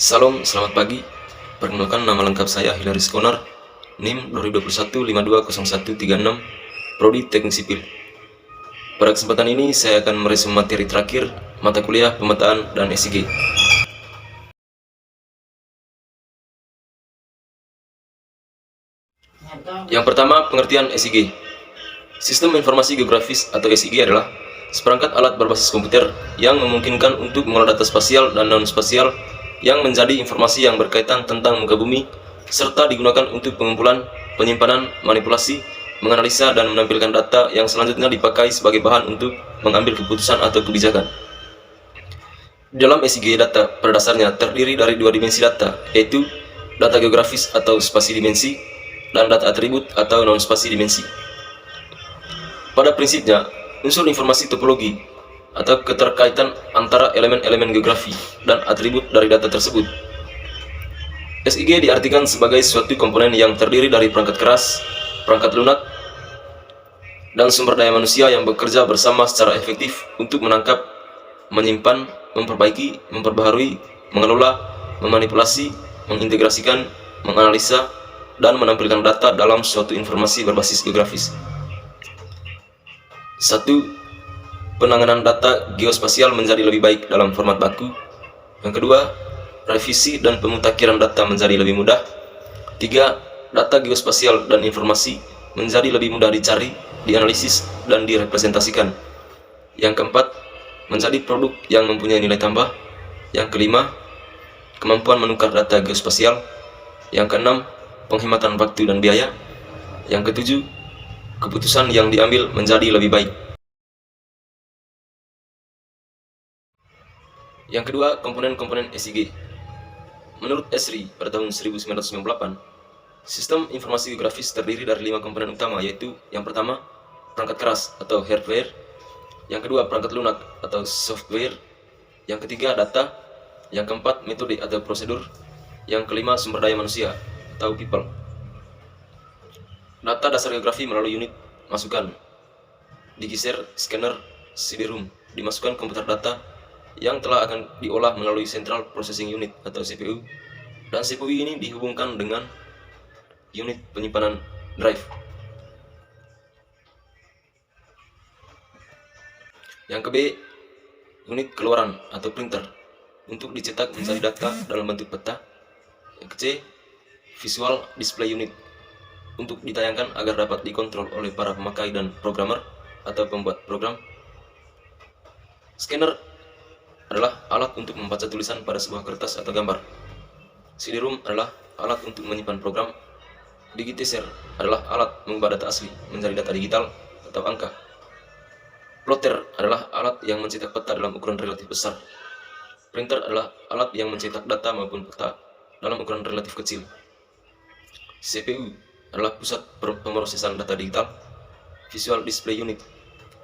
Salam, selamat pagi. Perkenalkan, nama lengkap saya Hilary Skonar, NIM 2021 520136, Prodi Teknik Sipil. Pada kesempatan ini saya akan meresum materi terakhir mata kuliah pemetaan dan SIG. Yang pertama, pengertian SIG. Sistem Informasi Geografis atau SIG adalah seperangkat alat berbasis komputer yang memungkinkan untuk mengolah data spasial dan non-spasial yang menjadi informasi yang berkaitan tentang muka bumi, serta digunakan untuk pengumpulan, penyimpanan, manipulasi, menganalisa, dan menampilkan data yang selanjutnya dipakai sebagai bahan untuk mengambil keputusan atau kebijakan. Di dalam SIG, data pada dasarnya terdiri dari dua dimensi data, yaitu data geografis atau spasi dimensi, dan data atribut atau non-spasi dimensi. Pada prinsipnya, unsur informasi topologi atau keterkaitan antara elemen-elemen geografi dan atribut dari data tersebut. SIG diartikan sebagai suatu komponen yang terdiri dari perangkat keras, perangkat lunak, dan sumber daya manusia yang bekerja bersama secara efektif untuk menangkap, menyimpan, memperbaiki, memperbaharui, mengelola, memanipulasi, mengintegrasikan, menganalisa, dan menampilkan data dalam suatu informasi berbasis geografis. 1. Penanganan data geospasial menjadi lebih baik dalam format baku. Yang kedua, revisi dan pemutakhiran data menjadi lebih mudah. 3. Data geospasial dan informasi menjadi lebih mudah dicari, dianalisis, dan direpresentasikan. Yang keempat, menjadi produk yang mempunyai nilai tambah. Yang kelima, kemampuan menukar data geospasial. Yang keenam, penghematan waktu dan biaya. Yang ketujuh, keputusan yang diambil menjadi lebih baik. Yang kedua, komponen-komponen SIG. Menurut Esri pada tahun 1998, sistem informasi geografis terdiri dari 5 komponen utama, yaitu yang pertama, perangkat keras atau hardware. Yang kedua, perangkat lunak atau software. Yang ketiga, data. Yang keempat, metode atau prosedur. Yang kelima, sumber daya manusia atau people. Data dasar geografi melalui unit masukan, digeser, scanner, CD-ROM, dimasukkan komputer data yang telah akan diolah melalui Central Processing Unit atau CPU, dan CPU ini dihubungkan dengan unit penyimpanan drive. Yang ke B, unit keluaran atau printer untuk dicetak menjadi data dalam bentuk peta. Yang ke C, visual display unit untuk ditayangkan agar dapat dikontrol oleh para pemakai dan programmer atau pembuat program. Scanner adalah alat untuk membaca tulisan pada sebuah kertas atau gambar. CD-ROM adalah alat untuk menyimpan program. Digitizer adalah alat mengubah data asli menjadi data digital atau angka. Plotter adalah alat yang mencetak peta dalam ukuran relatif besar. Printer adalah alat yang mencetak data maupun peta dalam ukuran relatif kecil. CPU adalah pusat pemrosesan data digital. Visual Display Unit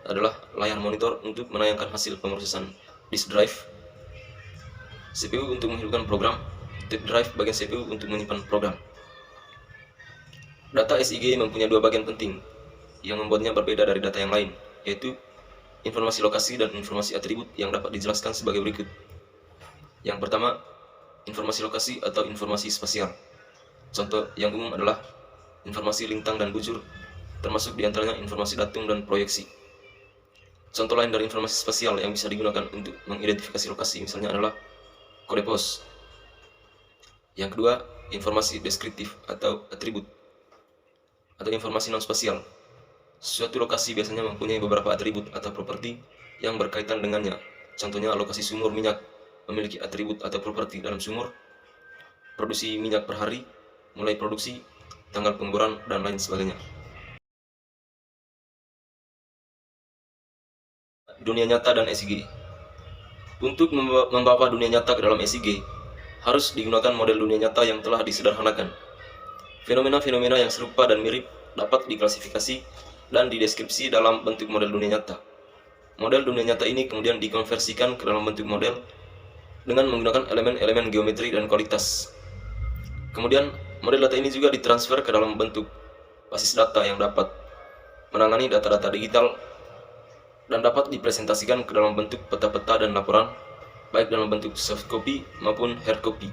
adalah layar monitor untuk menayangkan hasil pemrosesan disk drive. CPU untuk menghidupkan program. Tape drive bagian CPU untuk menyimpan program. Data SIG mempunyai dua bagian penting yang membuatnya berbeda dari data yang lain, yaitu informasi lokasi dan informasi atribut yang dapat dijelaskan sebagai berikut. Yang pertama, informasi lokasi atau informasi spasial. Contoh yang umum adalah informasi lintang dan bujur, termasuk diantaranya informasi datum dan proyeksi. Contoh lain dari informasi spasial yang bisa digunakan untuk mengidentifikasi lokasi misalnya adalah kode pos. Yang kedua, informasi deskriptif atau atribut, atau informasi non-spasial. Suatu lokasi biasanya mempunyai beberapa atribut atau properti yang berkaitan dengannya. Contohnya, lokasi sumur minyak memiliki atribut atau properti dalam sumur, produksi minyak per hari, mulai produksi, tanggal pengeboran, dan lain sebagainya. Dunia nyata dan SIG. Untuk membawa dunia nyata ke dalam SIG, harus digunakan model dunia nyata yang telah disederhanakan. Fenomena-fenomena yang serupa dan mirip dapat diklasifikasi dan dideskripsi dalam bentuk model dunia nyata. Model dunia nyata ini kemudian dikonversikan ke dalam bentuk model dengan menggunakan elemen-elemen geometri dan kualitas. Kemudian, model data ini juga ditransfer ke dalam bentuk basis data yang dapat menangani data-data digital dan dapat dipresentasikan ke dalam bentuk peta-peta dan laporan, baik dalam bentuk soft copy maupun hard copy.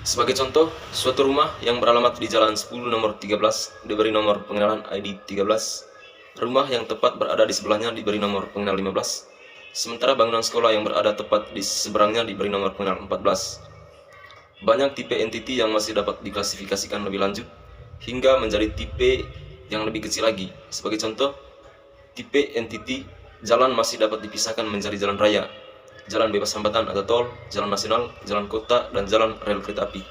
Sebagai contoh, suatu rumah yang beralamat di Jalan 10 nomor 13 diberi nomor pengenalan ID 13, rumah yang tepat berada di sebelahnya diberi nomor pengenal 15, sementara bangunan sekolah yang berada tepat di seberangnya diberi nomor pengenal 14. Banyak tipe entiti yang masih dapat diklasifikasikan lebih lanjut, hingga menjadi tipe yang lebih kecil lagi. Sebagai contoh, tipe entiti jalan masih dapat dipisahkan menjadi jalan raya, jalan bebas hambatan atau tol, jalan nasional, jalan kota, dan jalan rel kereta api.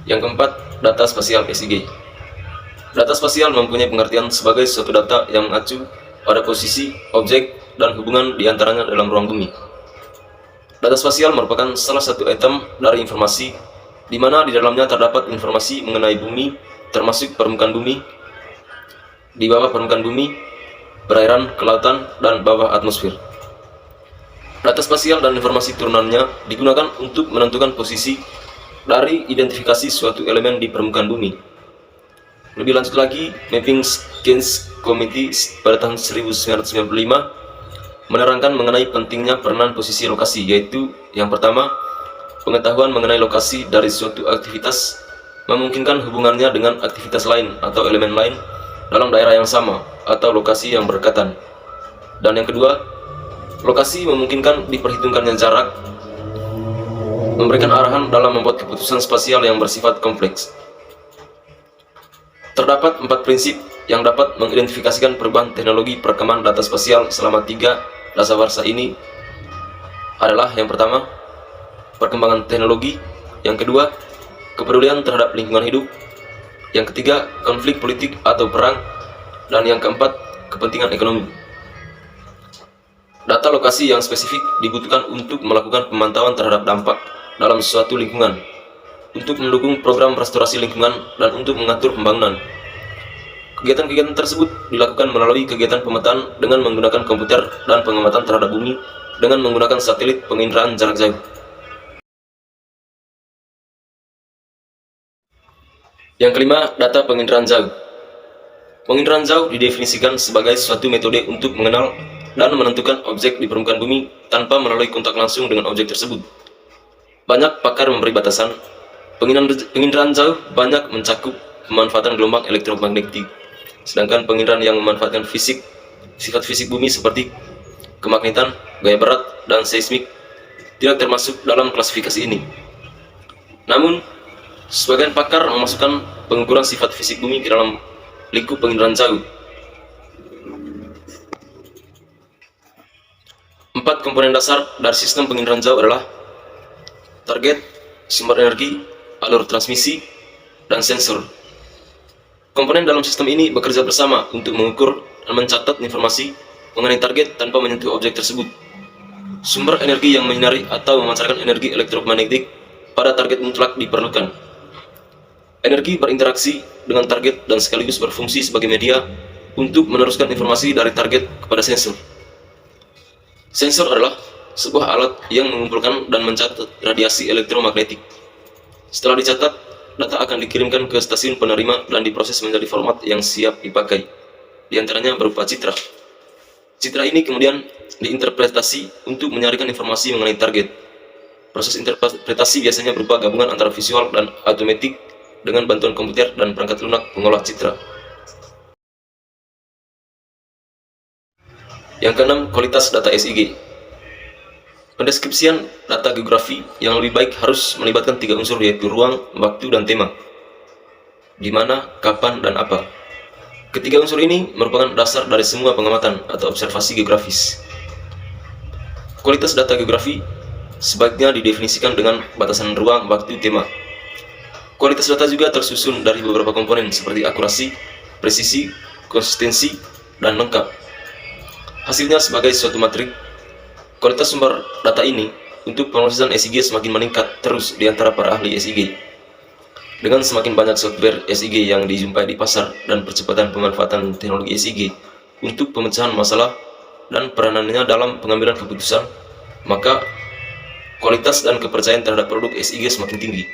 Yang keempat, data spasial SIG. Data spasial mempunyai pengertian sebagai suatu data yang mengacu pada posisi, objek, dan hubungan di antaranya dalam ruang bumi. Data spasial merupakan salah satu item dari informasi, di mana di dalamnya terdapat informasi mengenai bumi, termasuk permukaan bumi, di bawah permukaan bumi, perairan, kelautan, dan bawah atmosfer. Data spasial dan informasi turunannya digunakan untuk menentukan posisi dari identifikasi suatu elemen di permukaan bumi. Lebih lanjut lagi, Mapping Science Committee pada tahun 1995 menerangkan mengenai pentingnya peranan posisi lokasi, yaitu yang pertama, pengetahuan mengenai lokasi dari suatu aktivitas memungkinkan hubungannya dengan aktivitas lain atau elemen lain dalam daerah yang sama atau lokasi yang berdekatan. Dan yang kedua, lokasi memungkinkan diperhitungkannya jarak, memberikan arahan dalam membuat keputusan spasial yang bersifat kompleks. Terdapat 4 prinsip yang dapat mengidentifikasikan perubahan teknologi perekaman data spasial selama 3 dasawarsa ini adalah: yang pertama, perkembangan teknologi; yang kedua, kepedulian terhadap lingkungan hidup; yang ketiga, konflik politik atau perang; dan yang keempat, kepentingan ekonomi. Data lokasi yang spesifik dibutuhkan untuk melakukan pemantauan terhadap dampak dalam suatu lingkungan, untuk mendukung program restorasi lingkungan, dan untuk mengatur pembangunan. Kegiatan-kegiatan tersebut dilakukan melalui kegiatan pemetaan dengan menggunakan komputer dan pengamatan terhadap bumi dengan menggunakan satelit penginderaan jarak jauh. Yang kelima, data penginderaan jauh. Penginderaan jauh didefinisikan sebagai suatu metode untuk mengenal dan menentukan objek di permukaan bumi tanpa melalui kontak langsung dengan objek tersebut. Banyak pakar memberi batasan. Penginderaan jauh banyak mencakup pemanfaatan gelombang elektromagnetik, sedangkan penginderaan yang memanfaatkan sifat fisik bumi seperti kemagnetan, gaya berat, dan seismik tidak termasuk dalam klasifikasi ini. Namun, sebagian pakar memasukkan pengukuran sifat fisik bumi ke dalam lingkup penginderaan jauh. 4 komponen dasar dari sistem penginderaan jauh adalah target, sumber energi, alur transmisi, dan sensor. Komponen dalam sistem ini bekerja bersama untuk mengukur dan mencatat informasi mengenai target tanpa menyentuh objek tersebut. Sumber energi yang menyinari atau memancarkan energi elektromagnetik pada target mutlak diperlukan. Energi berinteraksi dengan target dan sekaligus berfungsi sebagai media untuk meneruskan informasi dari target kepada sensor. Sensor adalah sebuah alat yang mengumpulkan dan mencatat radiasi elektromagnetik. Setelah dicatat, data akan dikirimkan ke stasiun penerima dan diproses menjadi format yang siap dipakai, di antaranya berupa citra. Citra ini kemudian diinterpretasi untuk menyaringkan informasi mengenai target. Proses interpretasi biasanya berupa gabungan antara visual dan automatik dengan bantuan komputer dan perangkat lunak pengolah citra. Yang keenam, kualitas data SIG. Pendeskripsian data geografi yang lebih baik harus melibatkan 3 unsur, yaitu ruang, waktu, dan tema. Di mana, kapan, dan apa. Ketiga unsur ini merupakan dasar dari semua pengamatan atau observasi geografis. Kualitas data geografi sebaiknya didefinisikan dengan batasan ruang, waktu, tema. Kualitas data juga tersusun dari beberapa komponen seperti akurasi, presisi, konsistensi, dan lengkap. Hasilnya sebagai suatu matrik. Kualitas sumber data ini untuk pemrosesan SIG semakin meningkat terus di antara para ahli SIG. Dengan semakin banyak software SIG yang dijumpai di pasar dan percepatan pemanfaatan teknologi SIG untuk pemecahan masalah dan peranannya dalam pengambilan keputusan, maka kualitas dan kepercayaan terhadap produk SIG semakin tinggi.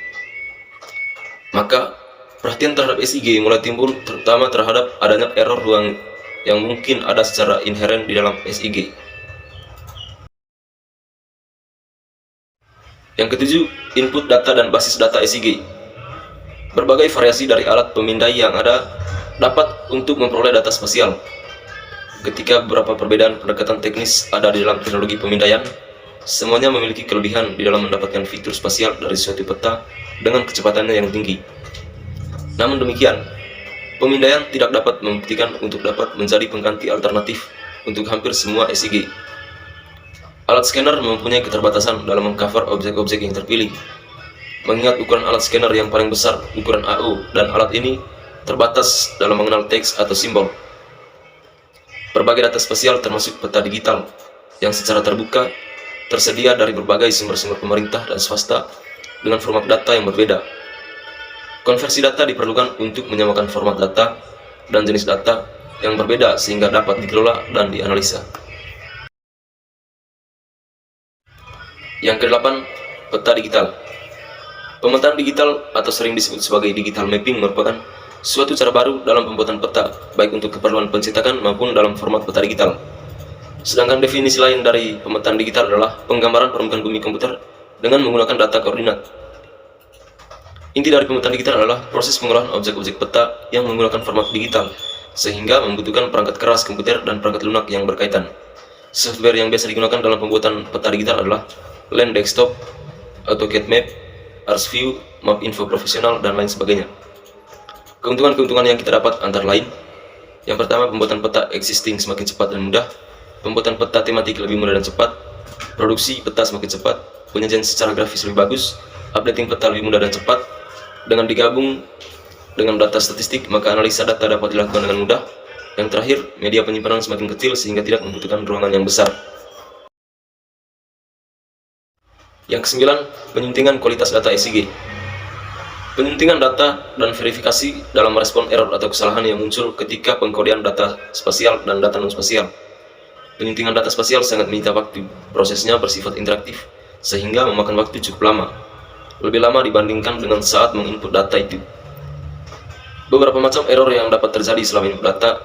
Maka, perhatian terhadap SIG mulai timbul terutama terhadap adanya error ruang yang mungkin ada secara inheren di dalam SIG. Yang ketujuh, input data dan basis data ECG. Berbagai variasi dari alat pemindai yang ada dapat untuk memperoleh data spasial. Ketika beberapa perbedaan pendekatan teknis ada di dalam teknologi pemindaian, semuanya memiliki kelebihan di dalam mendapatkan fitur spasial dari suatu peta dengan kecepatannya yang tinggi. Namun demikian, pemindaian tidak dapat membuktikan untuk dapat menjadi pengganti alternatif untuk hampir semua ECG. Alat scanner mempunyai keterbatasan dalam mengcover objek-objek yang terpilih. Mengingat ukuran alat scanner yang paling besar, ukuran AO, dan alat ini terbatas dalam mengenal teks atau simbol. Berbagai data spasial termasuk peta digital yang secara terbuka tersedia dari berbagai sumber-sumber pemerintah dan swasta dengan format data yang berbeda. Konversi data diperlukan untuk menyamakan format data dan jenis data yang berbeda sehingga dapat dikelola dan dianalisa. Yang kedelapan, peta digital. Pemetaan digital atau sering disebut sebagai digital mapping merupakan suatu cara baru dalam pembuatan peta, baik untuk keperluan pencetakan maupun dalam format peta digital. Sedangkan definisi lain dari pemetaan digital adalah penggambaran permukaan bumi komputer dengan menggunakan data koordinat. Inti dari pemetaan digital adalah proses pengolahan objek-objek peta yang menggunakan format digital, sehingga membutuhkan perangkat keras komputer dan perangkat lunak yang berkaitan. Software yang biasa digunakan dalam pembuatan peta digital adalah Land Desktop, AutoCAD Map, ArcView, Map Info Profesional, dan lain sebagainya. Keuntungan-keuntungan yang kita dapat antara lain: yang pertama, pembuatan peta existing semakin cepat dan mudah, pembuatan peta tematik lebih mudah dan cepat, produksi peta semakin cepat, penyajian secara grafis lebih bagus, updating peta lebih mudah dan cepat. Dengan digabung dengan data statistik, maka analisa data dapat dilakukan dengan mudah. Yang terakhir, media penyimpanan semakin kecil sehingga tidak membutuhkan ruangan yang besar. Yang kesembilan, penyuntingan kualitas data ECG. Penyuntingan data dan verifikasi dalam merespon error atau kesalahan yang muncul ketika pengkodean data spasial dan data non-spasial. Penyuntingan data spasial sangat menyita waktu. Prosesnya bersifat interaktif, sehingga memakan waktu cukup lama. Lebih lama dibandingkan dengan saat menginput data itu. Beberapa macam error yang dapat terjadi selama input data.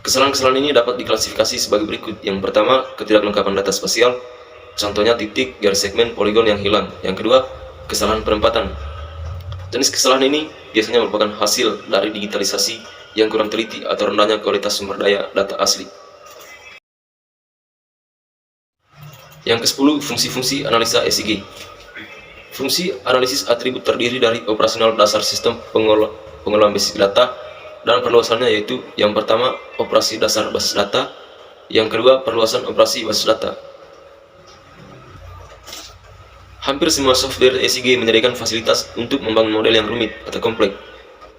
Kesalahan-kesalahan ini dapat diklasifikasi sebagai berikut. Yang pertama, ketidaklengkapan data spasial. Contohnya titik, garis segmen, poligon yang hilang. Yang kedua, kesalahan penempatan. Jenis kesalahan ini biasanya merupakan hasil dari digitalisasi yang kurang teliti atau rendahnya kualitas sumber daya data asli. Yang ke-10, fungsi-fungsi analisa ECG. Fungsi analisis atribut terdiri dari operasional dasar sistem pengolahan basic data dan perluasannya, yaitu yang pertama, operasi dasar basis data, yang kedua, perluasan operasi basis data. Hampir semua software ECG menyediakan fasilitas untuk membangun model yang rumit atau kompleks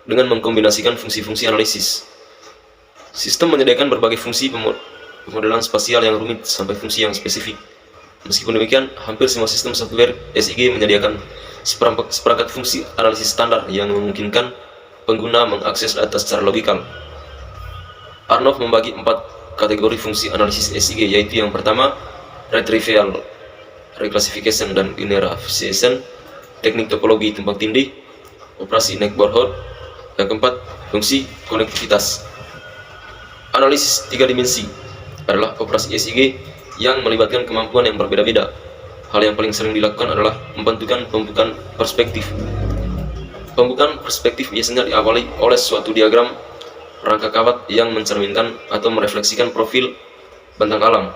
dengan mengkombinasikan fungsi-fungsi analisis. Sistem menyediakan berbagai fungsi pemodelan spasial yang rumit sampai fungsi yang spesifik. Meskipun demikian, hampir semua sistem software ECG menyediakan seperangkat fungsi analisis standar yang memungkinkan pengguna mengakses data secara logikal. Arnav membagi 4 kategori fungsi analisis ECG, yaitu yang pertama, retrieval, reclassification dan generalization, teknik topologi tumpang tindih, operasi neck-board. Yang keempat, fungsi konektivitas. Analisis 3 dimensi adalah operasi ECG yang melibatkan kemampuan yang berbeda-beda. Hal yang paling sering dilakukan adalah membentukkan pembukaan perspektif. Pembukaan perspektif biasanya diawali oleh suatu diagram rangka kawat yang mencerminkan atau merefleksikan profil bentang alam.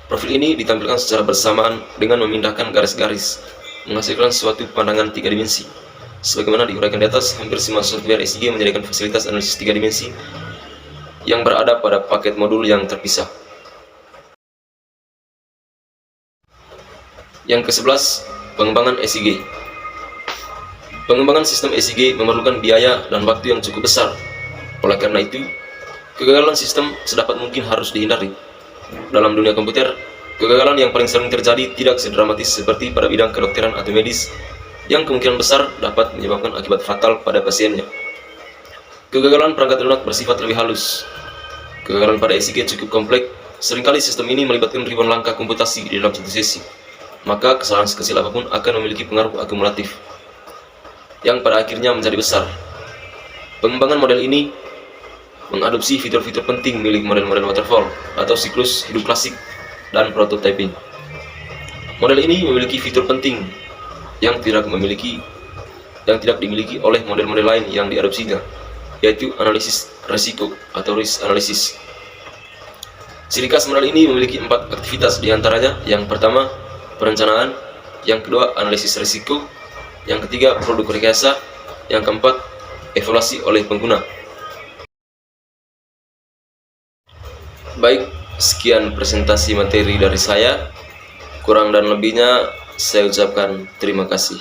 Profil ini ditampilkan secara bersamaan dengan memindahkan garis-garis, menghasilkan suatu pandangan 3 dimensi. Sebagaimana diuraikan di atas, hampir semua software ECG menyediakan fasilitas analisis 3 dimensi yang berada pada paket modul yang terpisah. Yang ke-11, pengembangan ECG. Pengembangan sistem ECG memerlukan biaya dan waktu yang cukup besar. Oleh karena itu, kegagalan sistem sedapat mungkin harus dihindari. Dalam dunia komputer, kegagalan yang paling sering terjadi tidak sedramatis seperti pada bidang kedokteran atau medis, yang kemungkinan besar dapat menyebabkan akibat fatal pada pasiennya. Kegagalan perangkat lunak bersifat lebih halus. Kegagalan pada ECG cukup kompleks. Seringkali sistem ini melibatkan ribuan langkah komputasi di dalam satu sesi. Maka kesalahan sekecil apapun akan memiliki pengaruh akumulatif, yang pada akhirnya menjadi besar. Pengembangan model ini mengadopsi fitur-fitur penting milik model-model waterfall atau siklus hidup klasik dan prototyping. Model ini memiliki fitur penting yang tidak dimiliki oleh model-model lain yang diadopsinya, yaitu analisis risiko atau risk analysis. Ciri khas model ini memiliki 4 aktivitas, diantaranya yang pertama perencanaan, yang kedua analisis risiko, yang ketiga produk rekayasa, yang keempat evaluasi oleh pengguna. Baik, sekian presentasi materi dari saya. Kurang dan lebihnya saya ucapkan terima kasih.